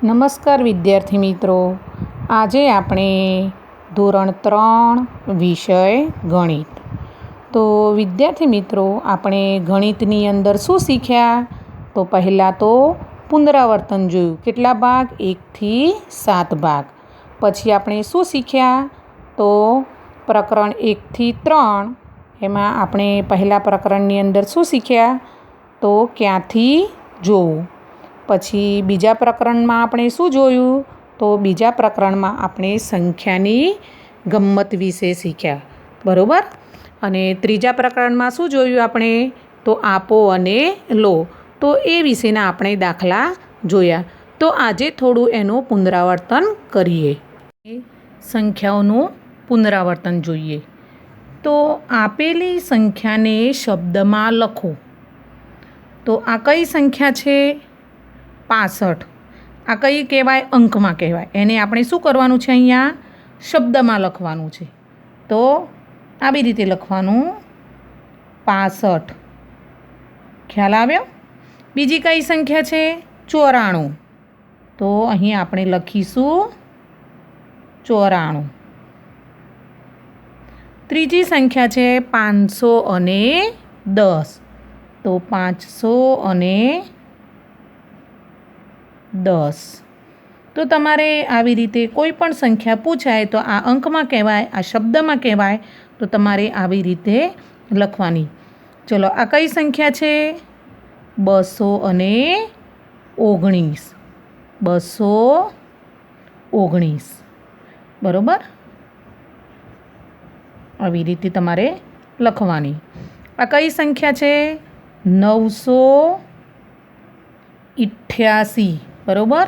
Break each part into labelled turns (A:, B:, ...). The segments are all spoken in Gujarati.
A: નમસ્કાર વિદ્યાર્થી મિત્રો, આજે આપણે ધોરણ 3 વિષય ગણિત. તો વિદ્યાર્થી મિત્રો, આપણે ગણિતની અંદર શું શીખ્યા? તો પહેલાં તો પુનરાવર્તન જોયું. કેટલા ભાગ? 1 થી 7 ભાગ. પછી આપણે શું શીખ્યા? તો પ્રકરણ 1 થી 3 એમાં આપણે પહેલાં પ્રકરણની અંદર શું શીખ્યા? તો ક્યાંથી જોવું. પછી બીજા પ્રકરણમાં આપણે શું જોયું? તો બીજા પ્રકરણમાં આપણે સંખ્યાની ગમ્મત વિશે શીખ્યા, બરાબર. અને ત્રીજા પ્રકરણમાં શું જોયું આપણે? તો આપો અને લો. તો એ વિશેના આપણે દાખલા જોયા. તો આજે થોડું એનું પુનરાવર્તન કરીએ. સંખ્યાઓનું પુનરાવર્તન જોઈએ. તો આપેલી સંખ્યાને શબ્દમાં લખો. તો આ કઈ સંખ્યા છે? 65. આ કઈ કહેવાય? અંકમાં કહેવાય. એને આપણે શું કરવાનું છે? અહીંયા શબ્દમાં લખવાનું છે. તો આવી રીતે લખવાનું 65. ખ્યાલ આવ્યો? બીજી કઈ સંખ્યા છે? 94. તો અહીં આપણે લખીશું 94. ત્રીજી સંખ્યા છે 510. તો 510. તો તમારે આવી રીતે કોઈ પણ સંખ્યા પૂછાય તો આ અંકમાં કહેવાય, આ શબ્દમાં કહેવાય, તો તમારે આવી રીતે લખવાની. ચલો, આ કઈ સંખ્યા છે? 219. 219. બરાબર? આવી રીતે તમારે લખવાની. આ કઈ સંખ્યા છે? 988. બરાબર?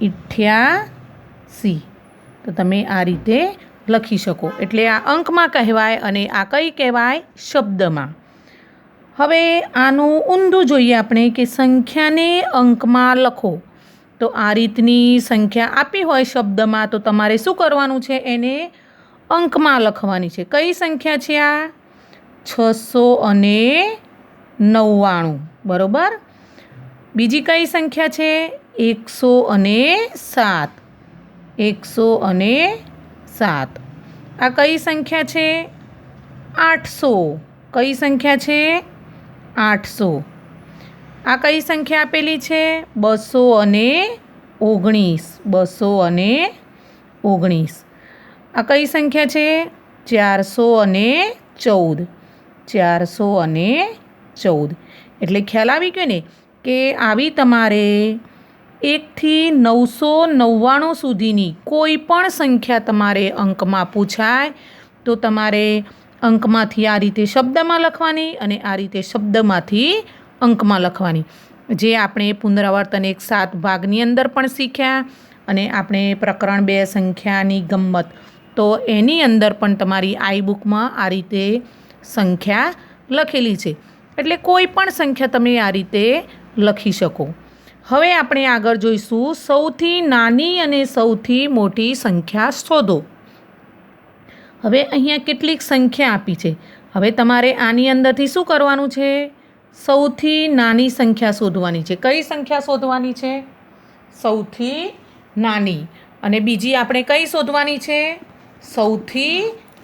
A: 88. તો તમે આ રીતે લખી શકો. એટલે આ અંકમાં કહેવાય અને આ કઈ કહેવાય? શબ્દમાં. હવે આનું ઊંધું જોઈએ આપણે કે સંખ્યાને અંકમાં લખો. તો આ રીતની સંખ્યા આપી હોય શબ્દમાં તો તમારે શું કરવાનું છે? એને અંકમાં લખવાની છે. કઈ સંખ્યા છે આ? 699. બરાબર? બીજી કઈ સંખ્યા છે? 107. 107. આ કઈ સંખ્યા છે? 800. કઈ સંખ્યા છે? 800. આ કઈ સંખ્યા આપેલી છે? 219. 219. આ કઈ સંખ્યા છે? 414. 414. એટલે ખ્યાલ આવી ગયો ને કે આવી તમારે 1 થી 999 સુધીની કોઈ પણ સંખ્યા તમારે અંકમાં પૂછાય તો તમારે અંકમાંથી આ રીતે શબ્દમાં લખવાની અને આ રીતે શબ્દમાંથી અંકમાં લખવાની. જે આપણે પુનરાવર્તન 7 ભાગની અંદર પણ શીખ્યા અને આપણે પ્રકરણ 2 સંખ્યાની ગમ્મત, તો એની અંદર પણ તમારી આઈ બુકમાં આ રીતે સંખ્યા લખેલી છે. એટલે કોઈ પણ સંખ્યા તમે આ રીતે લખી શકો. હવે આપણે આગળ જોઈશું સૌથી નાની અને સૌથી મોટી સંખ્યા શોધો. હવે અહીંયા કેટલીક સંખ્યા આપી છે. હવે તમારે આની અંદરથી શું કરવાનું છે? સૌથી નાની સંખ્યા શોધવાની છે. કઈ સંખ્યા શોધવાની છે? સૌથી નાની. અને બીજી આપણે કઈ શોધવાની છે? સૌથી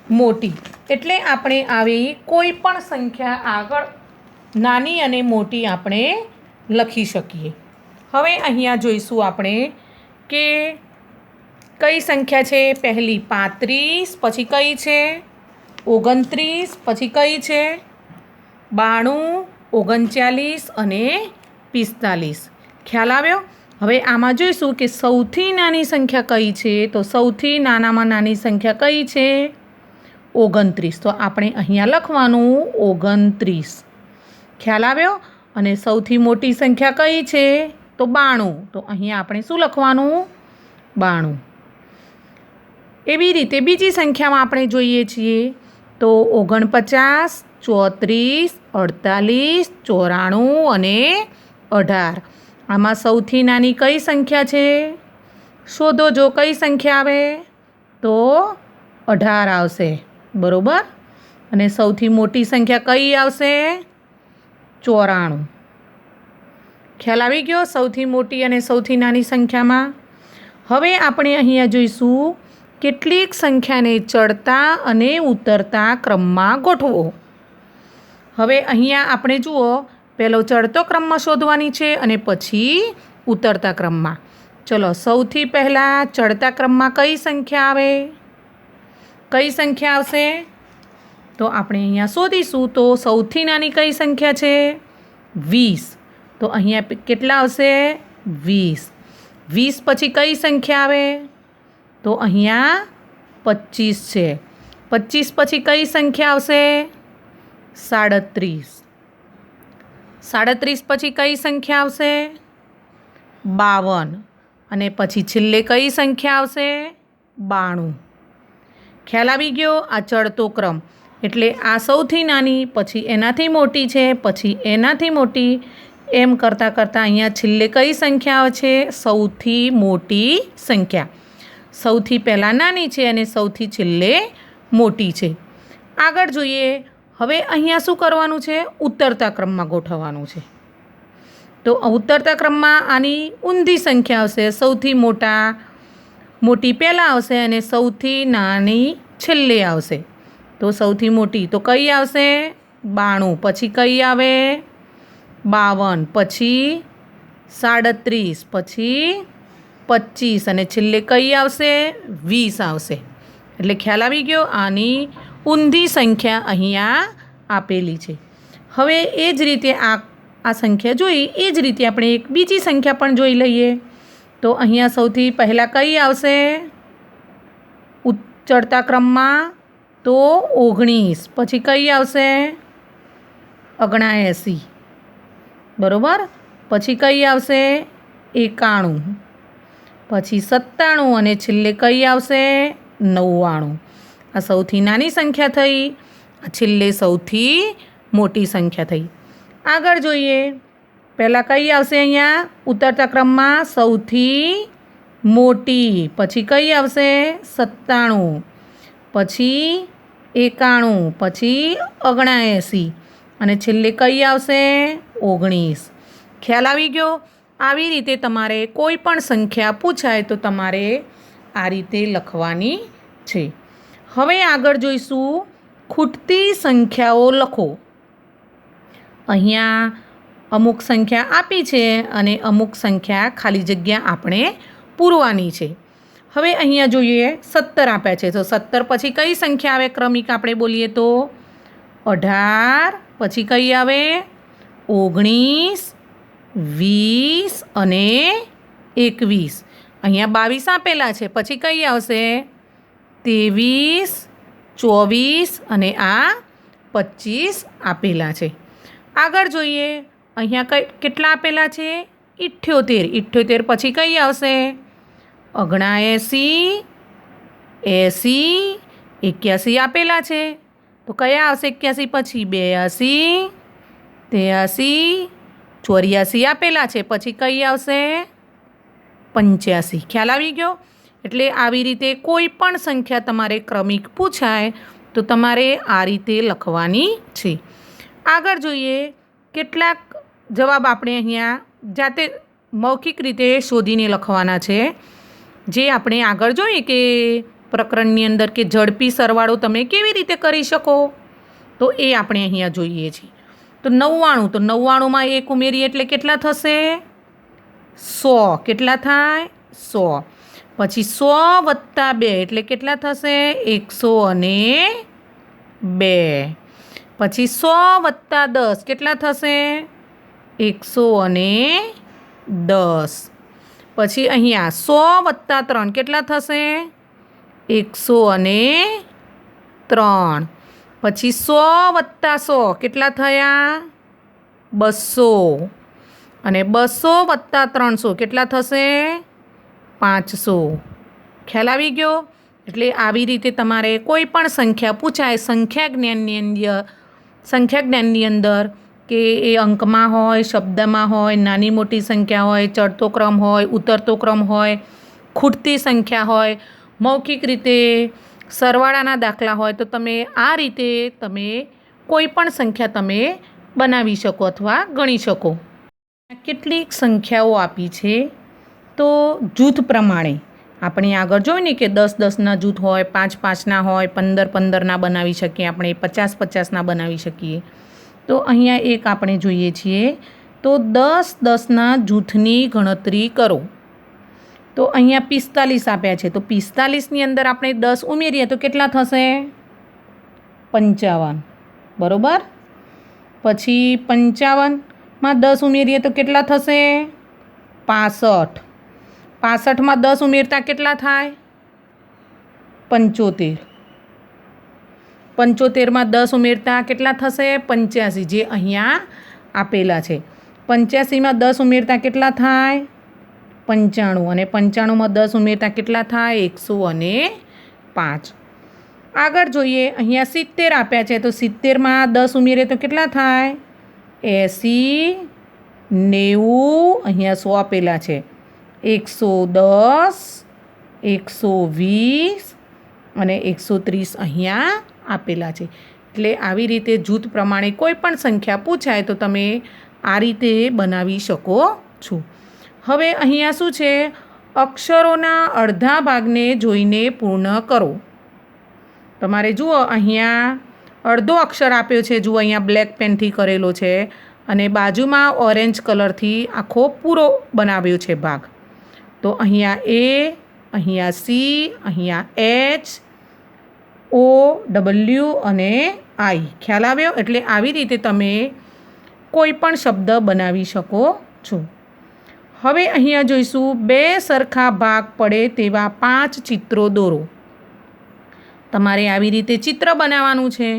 A: મોટી. એટલે આપણે આવી કોઈ પણ સંખ્યા આગળ નાની અને મોટી આપણે લખી શકીએ. હવે અહીંયા જોઈશું આપણે કે કઈ સંખ્યા છે? પહેલી 35, પછી કઈ છે? 29, પછી કઈ છે? 92, 39 અને 45. ખ્યાલ આવ્યો? હવે આમાં જોઈશું કે સૌથી નાની સંખ્યા કઈ છે? તો સૌથી નાનામાં નાની સંખ્યા કઈ છે? 29. તો આપણે અહીંયા લખવાનું 29. ખ્યાલ આવ્યો? અને સૌથી મોટી સંખ્યા કઈ છે? તો 92. તો અહીંયા આપણે શું લખવાનું? 92. એવી રીતે બીજી સંખ્યામાં આપણે જોઈએ છીએ તો 49, 34, 48, 94 અને 18. આમાં સૌથી નાની કઈ સંખ્યા છે? શોધો જો કઈ સંખ્યા આવે? તો 18 આવશે. બરાબર? અને સૌથી મોટી સંખ્યા કઈ આવશે? 94. ખ્યાલ આવી ગયો સૌથી મોટી અને સૌથી નાની સંખ્યામાં? હવે આપણે અહીંયા જોઈશું કેટલીક સંખ્યાને ચડતા અને ઉતરતા ક્રમમાં ગોઠવો. હવે અહીંયા આપણે જુઓ, પહેલો ચડતો ક્રમમાં શોધવાની છે અને પછી ઉતરતા ક્રમમાં. ચલો, સૌથી પહેલાં ચડતા ક્રમમાં કઈ સંખ્યા આવે? કઈ સંખ્યા આવશે? તો આપણે અહીંયા શોધીશું. તો સૌથી નાની કઈ સંખ્યા છે? 20. તો અહીંયા કેટલા આવશે? 20. 20 પછી કઈ સંખ્યા આવે? તો અહીંયા 25 છે. 25 પછી કઈ સંખ્યા આવશે? 37. 37 પછી કઈ સંખ્યા આવશે? 52. અને પછી છેલ્લે કઈ સંખ્યા આવશે? 92. ખ્યાલ આવી ગયો? આ ચડતો ક્રમ એટલે આ સૌથી નાની, પછી એનાથી મોટી છે, પછી એનાથી મોટી, એમ કરતાં કરતાં અહીંયા છેલ્લે કઈ સંખ્યા આવે છે? સૌથી મોટી સંખ્યા. સૌથી પહેલાં નાની છે અને સૌથી છેલ્લે મોટી છે. આગળ જોઈએ. હવે અહીંયા શું કરવાનું છે? ઉતરતા ક્રમમાં ગોઠવવાનું છે. તો ઉતરતા ક્રમમાં આની ઊંધી સંખ્યા આવશે. સૌથી મોટી પહેલાં આવશે અને સૌથી નાની છેલ્લે આવશે. તો સૌથી મોટી તો કઈ આવશે? 92. પછી કઈ આવે? 52. પછી 37. પછી 25 અને છેલ્લે કઈ આવશે? 20 આવશે. એટલે ખ્યાલ આવી ગયો? આની ઊંધી સંખ્યા અહીંયા આપેલી છે. હવે એ જ રીતે આ સંખ્યા જોઈ, એ જ રીતે આપણે એક બીજી સંખ્યા પણ જોઈ લઈએ. તો અહીંયા સૌથી પહેલાં કઈ આવશે ચડતા ક્રમમાં? તો 19. પછી કઈ આવશે? 79. બરાબર. પછી કઈ આવશે? 91. પછી 97 અને છેલ્લે કઈ આવશે? 99. આ સૌથી નાની સંખ્યા થઈ, આ છેલ્લે સૌથી મોટી સંખ્યા થઈ. આગળ જોઈએ. પહેલાં કઈ આવશે અહીંયા ઉતરતા ક્રમમાં? સૌથી મોટી. પછી કઈ આવશે? 97. પછી 91. પછી 79 અને છેલ્લે કઈ આવશે? 19. ખ્યાલ આવી ગયો? આવી રીતે તમારે કોઈ પણ સંખ્યા પૂછાય તો તમારે આ રીતે લખવાની છે. હવે આગળ જોઈશું ખૂટતી સંખ્યાઓ લખો. અહીંયા અમુક સંખ્યા આપી છે અને અમુક સંખ્યા ખાલી જગ્યા આપણે પૂરવાની છે. હવે અહીંયા જોઈએ 17 આપ્યા છે. તો 17 પછી કઈ સંખ્યા આવે ક્રમિક આપણે બોલીએ તો? 18. પછી કઈ આવે? 19, 20 અને 21. અહીંયા 22 આપેલા છે. પછી કઈ આવશે? 23, 24 અને આ 25 આપેલા છે. આગળ જોઈએ. અહીંયા કેટલા આપેલા છે? 78. 78 પછી કઈ આવશે? 79, 80, 81 આપેલા છે. તો કયા આવશે 81 પછી? 82, 83, 84 આપેલા છે. પછી કઈ આવશે? 85. ખ્યાલ આવી ગયો? એટલે આવી રીતે કોઈ પણ સંખ્યા તમારે ક્રમિક પૂછાય તો તમારે આ રીતે લખવાની છે. આગળ જોઈએ. કેટલાક જવાબ આપણે અહીંયા જાતે મૌખિક રીતે શોધીને લખવાના છે. જે આપણે આગળ જોઈએ કે પ્રકરણની અંદર કે ઝડપી સરવાળો તમે કેવી રીતે કરી શકો, તો એ આપણે અહીંયા જોઈએ છીએ. તો 99. તો 99માં 1 ઉમેરીએ એટલે કેટલા થશે? 100. કેટલા થાય? 100. પછી 100 વત્તા 2 એટલે કેટલા થશે? 102. પછી 100 વત્તા 10 કેટલા થશે? 110. પછી અહીંયા 100 વત્તા 3 કેટલા થશે? 103. પછી 100 વત્તા 100 કેટલા થયા? 200. અને 200 વત્તા 300 કેટલા થશે? 500. ખ્યાલ આવી ગયો? એટલે આવી રીતે તમારે કોઈ પણ સંખ્યા પૂછાય સંખ્યા જ્ઞાનની અંદર કે એ અંકમાં હોય, શબ્દમાં હોય, નાની મોટી સંખ્યા હોય, ચડતો ક્રમ હોય, ઉતરતો ક્રમ હોય, ખૂટતી સંખ્યા હોય, મૌખિક રીતે સરવાળાના દાખલા હોય, તો તમે આ રીતે તમે કોઈ પણ સંખ્યા તમે બનાવી શકો અથવા ગણી શકો. કેટલીક સંખ્યાઓ આપી છે તો જૂથ પ્રમાણે આપણે આગળ જોયું ને કે 10-10ના જૂથ હોય, 5-5ના હોય, 15-15ના બનાવી શકીએ, આપણે 50-50ના બનાવી શકીએ. તો અહીંયા એક આપણે જોઈએ છીએ તો 10-10ના જૂથની ગણતરી કરો. તો અહીંયા 45 આપ્યા છે, તો 45ની અંદર આપણે 10 ઉમેરીએ તો કેટલા થશે? 55, બરાબર. પછી 55માં 10 ઉમેરીએ તો કેટલા થશે? 65. 65માં 10 ઉમેરતા કેટલા થાય? 75. 75માં 10 ઉમેરતા કેટલા થશે? 85, જે અહીંયા આપેલા છે. 85માં 10 ઉમેરતા કેટલા થાય? 95. અને 95માં 10 ઉમેરતા કેટલા થાય? 105. આગળ જોઈએ, અહીંયા 70 આપ્યા છે, તો 70માં 10 ઉમેરીએ તો કેટલા થાય? 80, 90, અહીંયા 100 આપેલા છે, 110, 120 અને 130 અહીંયા આપેલા છે. એટલે આવી રીતે જૂથ પ્રમાણે કોઈ પણ સંખ્યા પૂછાય તો તમે આ રીતે બનાવી શકો છો. હવે અહીંયા શું છે? અક્ષરોના અડધા ભાગને જોઈને પૂર્ણ કરો. તમારે જુઓ, અહીંયા અડધો અક્ષર આપ્યો છે, જુઓ અહીંયા બ્લેક પેનથી કરેલો છે અને બાજુમાં ઓરેન્જ કલરથી આખો પૂરો બનાવ્યો છે ભાગ. તો અહીંયા એ, અહીંયા સી, અહીંયા એચ, ઓ, ડબલ્યુ અને આઈ. ખ્યાલ આવ્યો? એટલે આવી રીતે તમે કોઈ પણ શબ્દ બનાવી શકો છો. હવે અહીંયા જોઈશું 2 સરખા ભાગ પડે તેવા 5 ચિત્રો દોરો. તમારે આવી રીતે ચિત્ર બનાવવાનું છે.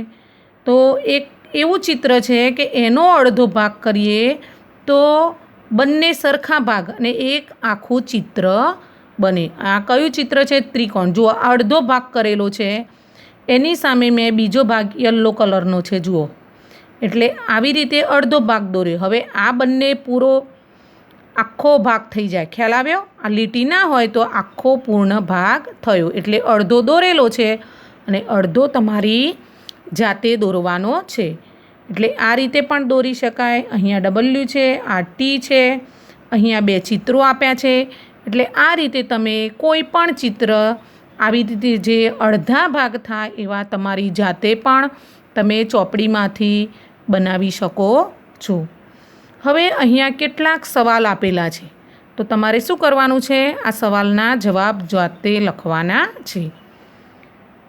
A: તો એક એવું ચિત્ર છે કે એનો અડધો ભાગ કરીએ તો બંને સરખા ભાગ અને એક આખું ચિત્ર બને. આ કયું ચિત્ર છે? ત્રિકોણ. જુઓ, અડધો ભાગ કરેલો છે, એની સામે મેં બીજો ભાગ યલો કલરનો છે, જુઓ. એટલે આવી રીતે અડધો ભાગ દોર્યો. હવે આ બંને પૂરો આખો ભાગ થઈ જાય. ખ્યાલ આવ્યો? આ લીટી ના હોય તો આખો પૂર્ણ ભાગ થયો. એટલે અડધો દોરેલો છે અને અડધો તમારી જાતે દોરવાનો છે. એટલે આ રીતે પણ દોરી શકાય. અહીંયા ડબલ્યુ છે, આ ટી છે, અહીંયા 2 ચિત્રો આપ્યા છે. એટલે આ રીતે તમે કોઈ પણ ચિત્ર આવી રીતે જે અડધા ભાગ થાય એવા તમારી જાતે પણ તમે ચોપડીમાંથી બનાવી શકો છો. હવે અહીંયા કેટલાક સવાલ આપેલા છે, તો તમારે શું કરવાનું છે? આ સવાલના જવાબ જાતે લખવાના છે.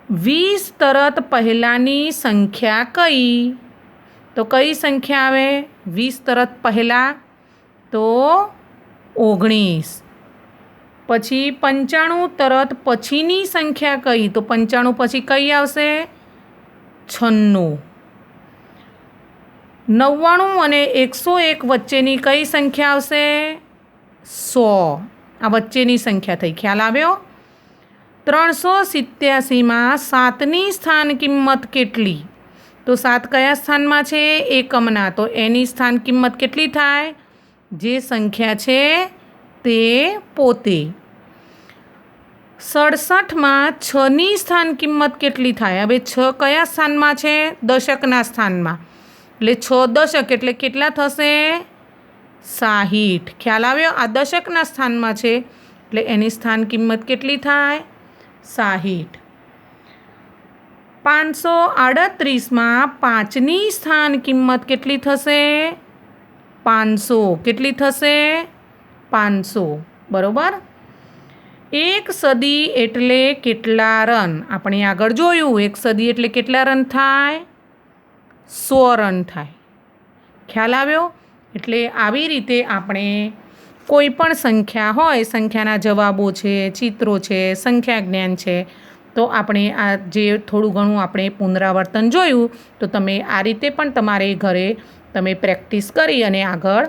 A: 20 તરત પહેલાંની સંખ્યા કઈ? તો કઈ સંખ્યા આવે 20 તરત પહેલાં? તો 19. પછી 95 તરત પછીની સંખ્યા કઈ? તો 95 પછી કઈ આવશે? 96. 99 અને 101 વચ્ચેની કઈ સંખ્યા આવશે? 100. આ વચ્ચેની સંખ્યા થઈ. ખ્યાલ આવ્યો? 387માં 7ની સ્થાન કિંમત કેટલી? તો 7 કયા સ્થાનમાં છે? એકમના. તો એની સ્થાન કિંમત કેટલી થાય? જે સંખ્યા છે તે પોતે. 67માં 6ની સ્થાન કિંમત કેટલી થાય? હવે 6 કયા સ્થાનમાં છે? દશકના સ્થાનમાં. એટલે 6 દશક એટલે કેટલા થશે? 60. ખ્યાલ આવ્યો? આ દશકના સ્થાનમાં છે એટલે એની સ્થાન કિંમત કેટલી થાય? 60. 538માં 5ની સ્થાન કિંમત કેટલી થશે? 500. કેટલી થશે? 500. બરાબર. 1 સદી એટલે કેટલા રન? આપણે આગળ જોયું, 1 સદી એટલે કેટલા રન થાય? 100 રન થાય. ખ્યાલ આવ્યો? એટલે આવી રીતે આપણે કોઈ પણ સંખ્યા હોય, સંખ્યાના જવાબો છે, ચિત્રો છે, સંખ્યા જ્ઞાન છે, તો આપણે આ જે થોડું ઘણું આપણે પુનરાવર્તન જોયું, તો તમે આ રીતે પણ તમારે ઘરે તમે પ્રેક્ટિસ કરી અને આગળ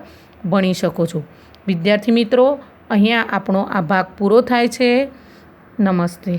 A: ભણી શકો છો. વિદ્યાર્થી મિત્રો, અહીંયા આપણો આ ભાગ પૂરો થાય છે. નમસ્તે.